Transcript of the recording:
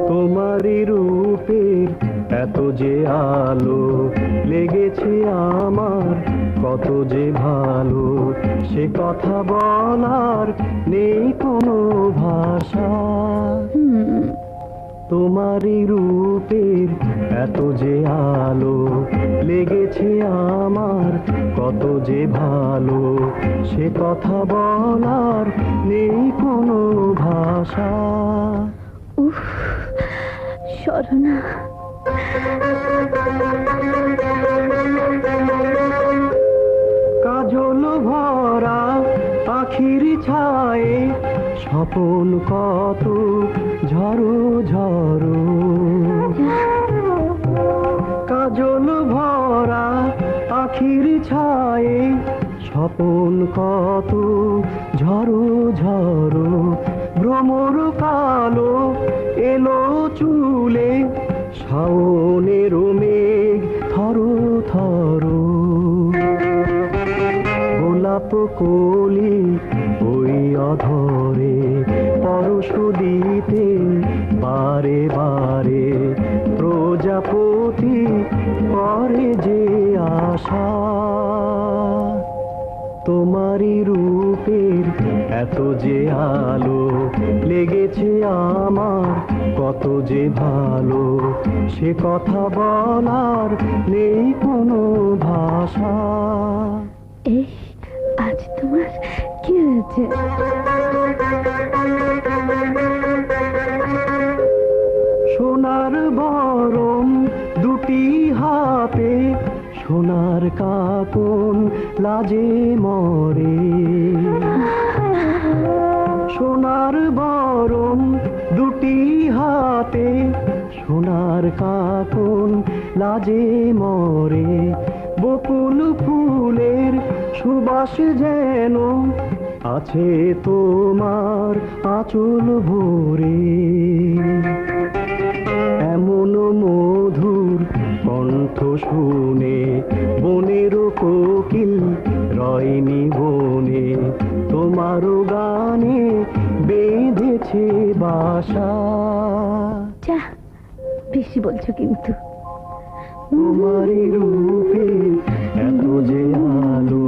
তোমারই রূপের এত যে আলো লেগেছে আমার, কত যে ভালো সে কথা বলার নেই কোনো ভাষা। তোমারই রূপের এত যে আলো লেগেছে আমার, কত যে ভালো সে কথা বলার নেই কোনো ভাষা। উফ, শরণা। কাজল ভরা আখির ছায়ে স্বপন কত ঝড়ো ঝড়ো। কাজল ভরা আখির ছায়ে স্বপন কত ঝড়ো ঝড়ো। ভ্রমর কালো এলো চুলে শাওনের মেঘ থরো থরো। গোলাপ কলি ওই অধরে পরশ দিতে বারে বারে প্রজাপতি করে যে আশা। তোমারই রূপের এত যে আলো লেগেছে আমার, কত যে ভালো সে কথা বলার নেই কোনো ভাষা। এই আজ তোমার কি হয়েছে? সোনার বরম দুটি হাতে সোনার কাকন লাজে মরে। সোনার বরম দুটি হাতে সোনার কাকন লাজে মরে। বকুল ফুলের সুবাস যেন আছে তোমার আঁচল ভরে। এমন মধুর কণ্ঠ শুনে বনের কোকিল রয়নি বনে, তোমারও গানে বেঁধেছে বাসা। যা, বেশি বলছো কিন্তু। তোমারই রূপে এত যে আলো